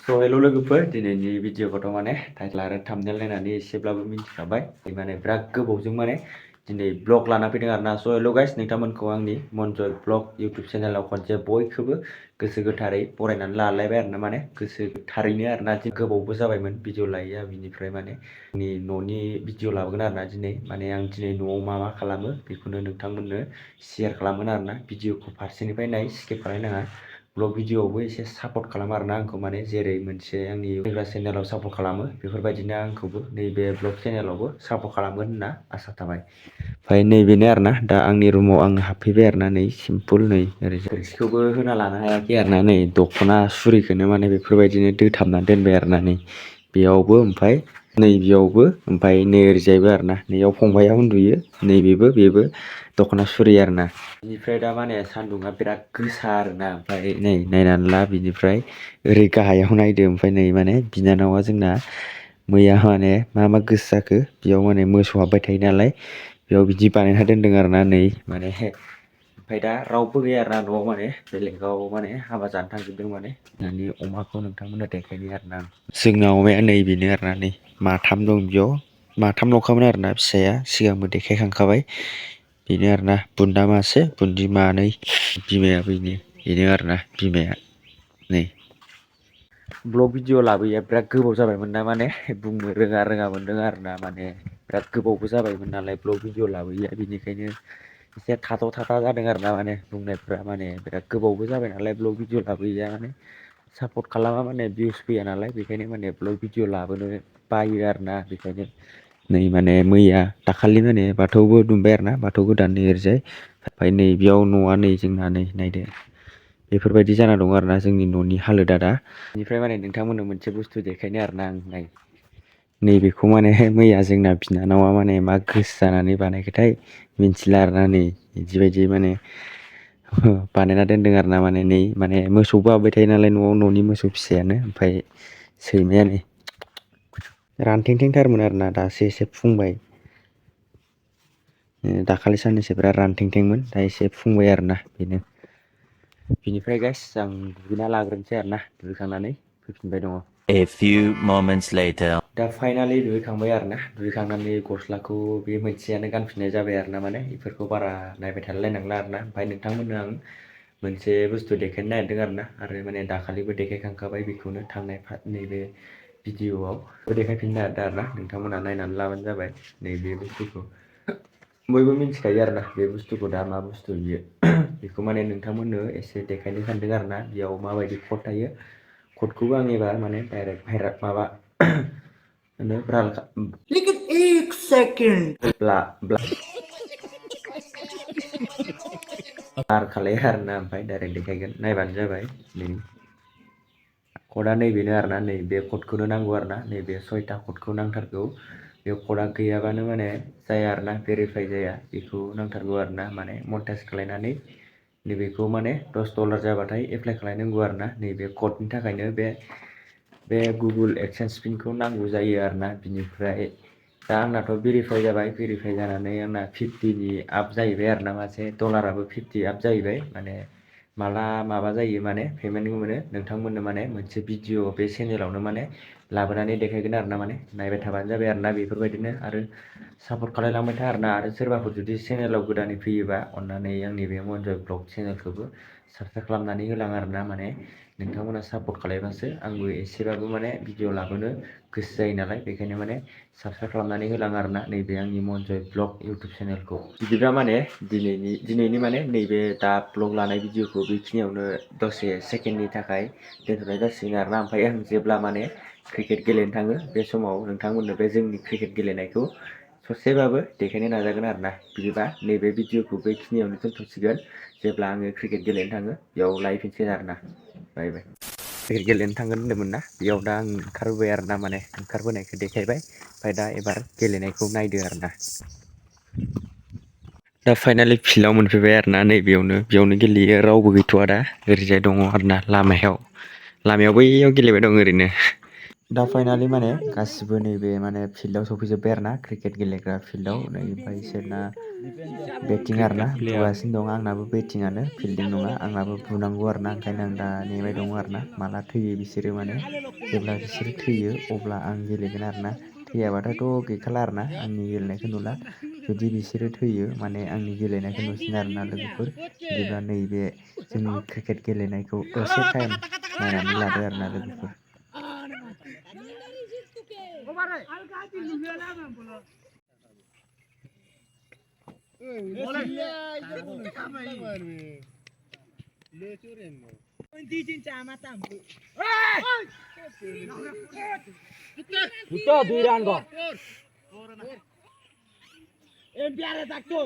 हेल' लोगोफोर दिनैनि भिडिअखौथ' माने टाइटल आरो थाम्बनेल नायनानै एसेब्लाबो मिथिखाबाय माने बिराद गोबावजों माने दिनै ब्लग लाना फैदों आरोना हेल' गाइस नोंथांमोनखौ आंनि मनजय ब्लग इउटुब चेनेलाव खनसे बयखौबो गोसो गोथारै बरायनानै लालायबाय आरोना माने गोसो गोथारैनो आरोना गोबावबो जाबायमोन भिडिअ लायैया बिनिफ्राय माने आंनि न'नि भिडिअ लाबोगोन आरोना दिनै माने आं दिनै न'आव मा मा खालामो बेखौनो नोंथांमोननो शेयार खालामगोन आरोना भिडिअखौ फारसेनिफ्राय नाय स्किप खालायनाङा ब्लग भिडिअआवबो एसे सापर्ट खालामो आरोना आंखौ माने जेरै मोनसे आंनि फैग्रा चेनेलाव सापर्ट खालामो बेफोरबायदिनो आंखौबो नैबे ब्लग चेनेलावबो सापर्ट खालामगोन होनना आसा थाबाय। ओमफ्राय नैबेनो आरोना दा आंनि रुमाव आं हाबफैबाय आरोना नै सिम्पोल नै ओरै थोरसिखौबो होना लानो हायाखै आरोना नै दख'ना सुरिखौनो माने बेफोरबायदिनो दोथाबना दोनबाय आरोना नै बेयावबो ओमफ्राय नैबेयावबो ओमफ्राय नै ओरैजायबो आरोना नैयाव फंबाइया उन्दुयो नैबेबो बेबो दख'ना सुरि आरोना बिनिफ्राय दा माने सान्दुङा बिराद गोसा आरोना ओमफ्राय नै नायनानै ला बिनिफ्राय ओरै गाहायाव नायदो ओमफ्राय नै माने बिनानावा जोंना मैया माने मा गोसो जाखो बेयाव माने मोसौ हाबबाय थायो नालाय बेयाव बिदि बानायना दोनदों आरोना नै माने ओमफ्राय दा रावबो गैया आरोना न'आव माने बेलेगाव माने हाबा जानो थांजोबदों माने दानि अमाखौ नोंथांमोननो देखायनि आरोना आं जोंना अमाया नै बेनो आरोना नै माथाम दं बेयाव माथामल'खामोन आरोना फिसाया सिगांबो देखायखांखाबाय बेनो आरोना बुन्दा मासे बुन्दि मानै बिमाया बेनो आरोना बिमाया नै ब्लग भिडिअ लाबोयैया बिराद गोबाव जाबायमोन ना माने बुंनो रोङा मोनदों आरोना माने बिराद गोबावबो जाबायमोन नालाय ब्लग भिडिअ लाबोयैया बिनिखायनो एसे थाथ' जादों आरोना माने बुंनायफ्रा माने बिराद गोबावबो जाबाय नालाय ब्लग भिडिअ लाबोयैया माने सापर्ट खालामा माने भिउस फैया नालाय बेखायनो माने ब्लग भिडिअ लाबोनो बायो आरोना बेखायनो नै माने मैया दाखालि माने बाथौबो दुमबाय आरोना बाथौ गोदान नै ओरैजाय ओमफ्राय नै बेयाव न'आ नै जोंना नै नायदो बेफोरबायदि जाना दं आरोना जोंनि न'नि हालोदा दा बेनिफ्राय माने नोंथांमोननो मोनसे बुस्थु देखायनो आरोना आं नाय नैबेखौ माने मैया जोंना बिनानावा माने मा गोसो जानानै बानायखोथाय मिथिला आरोना नै बिदिबायदि माने बानायना दोनदों आरोना माने नै माने मोसौबो हाबबाय थायो नालाय न'आव न'नि मोसौ फिसायानो ओमफ्राय सैमाया नै रानथेंथेंथारमोन आरोना दासो एसे फुंबाय दाखालि साननैसो बिराद रानथेंथेंमोन दा एसे फुंबाय आरोना बेनो बिनिफ्राय गाइस आं दुगैना लाग्रोनोसै आरोना दुगैखांनानै फैफिनबाय दङ। A few moments later. दा फाइनालि दुगैखांबाय आरोना दुगैखांनानै गस्लाखौ बे मोनसेयानो गानफिननाय जाबाय आरोना माने बेफोरखौ बारा नायबाय थालायलायनांला आरोना ओमफ्राय नोंथांमोननो आं मोनसे बुस्थु देखायनो नागिरदों आरोना आरो माने दाखालिबो देखायखांखाबाय बेखौनो थांनाय नैबे भिडिअआव देखायफिननो नागिरदों आरोना नोंथांमोना नायनानै लाबानो जाबाय नैबे बुस्थुखौ बयबो मिथिखायो आरोना बे बुस्थुखौ दा मा बुस्थु बियो बेखौ माने नोंथांमोननो एसे देखायनो सानदों आरोना बेयाव माबायदि कड थायो कडखौबो आं एबार माने डाइरेक्ट भाइराल माबा लेकिन एक सेकेंड बार खालाय आरोना ओमफ्राय डाइरेक्ट देखायगोन नायबानो जाबाय नै कडआ नैबेनो आरोना नै बे कडखौनो नांगौ आरोना नैबे 6था कडखौ नांथारगौ बे कडआ गैयाबानो माने जाया आरोना भेरिफाइ जाया बेखौ नांथारगौ आरोना माने मनेटाइज खालायनानै नैबेखौ माने $10 जाबाथाय एप्लाइ खालायनांगौ आरोना नैबे कडनि थाखायनो बे गुगोल एडसेन्स पिनखौ नांगौ जायो आरोना बिनिफ्राय दा आंनाथ' भेरिफाइ जाबाय भेरिफाइ जानानै आंना 50नि आप जाहैबाय आरोना मासे डलाराबो 50 आप जाहैबाय माने माला माबा जायो माने पेमेन्टखौ मोनो नोंथांमोननो माने मोनसे भिडिअ बे चेनेलावनो माने लाबोनानै देखायगोन आरोना माने नायबाय थाबानो जाबाय आरोना बेफोरबायदिनो आरो सापर्ट खालायलांबाय था आरोना आरो सोरबाफोर जुदि चेनेलाव गोदानै फैयोबा अन्नानै आंनि बे मनजय ब्लग चेनेलखौबो साबसक्राइब खालामनानै होलां आरोना माने नोंथांमोना सापर्ट खालायबासो आंबो एसेबाबो माने भिडिअ लाबोनो गोसो जायो नालाय बेखायनो माने साबसक्राइब खालामनानै होलां आरोना नैबे आंनि मनजय ब्लग इउटुब चेनेलखौ बिदिब्ला माने दिनैनि माने नैबे दा ब्लग लानाय भिडिअखौ बेखिनियावनो दसे सेकेन्डनि थाखाय दोनथ'नाय जासिगोन आरोना ओमफ्राय आं जेब्ला माने क्रिकेट गेलेनो थाङो बे समाव नोंथांमोननो बे जोंनि क्रिकेट गेलेनायखौ ससेबाबो देखायनो नाजागोन आरोना बिदिबा नैबे भिडिअखौ बेखिनियावनो दोनथ'सिगोन जेब्ला आङो क्रिकेट गेलेनो थाङो बेयाव लायफिनसिगोन आरोना बाय बाय क्रिकेट गेलेनो थांगोन होनदोंमोन ना बेयाव दा आं ओंखारबोबाय आरोना माने ओंखारबोनायखौ देखायबाय ओमफ्राय दा एबार गेलेनायखौ नायदो आरोना दा फाइनालि फिल्डआव मोनफैबाय आरोना बेयावनो गेलेयो रावबो गैथ'वा दा ओरैजाय दङ आरोना लामायाव बैयाव गेलेबाय दं ओरैनो दा फाइनालि माने गासिबो नैबे माने फिल्डआव सफैजोब्बाय आरोना क्रिकेट गेलेग्रा फिल्डआव नै ओमफ्राय इसोरना बेटिं आरोना बुगासिनो दं आंनाबो बेटिंआनो फिल्डिं नङा आंनाबो बुनांगौ आरोना ओंखायनो आं दा नेबाय दङ आरोना माला थैयो बिसोरो माने जेब्ला बिसोरो थैयो अब्ला आं गेलेगोन आरोना थैयाबाथायथ' गैखाला आरोना आंनि गेलेनायखौ नुला जुदि बिसोरो थैयो माने आंनि गेलेनायखौ नुसिन आरोना लोगोफोर बिदिब्ला नैबे जोंनि क्रिकेट गेलेनायखौ दसे टाइम नायनानै लादो आरोना लोगोफोर Betul, 2 run kok. Biar tak tu,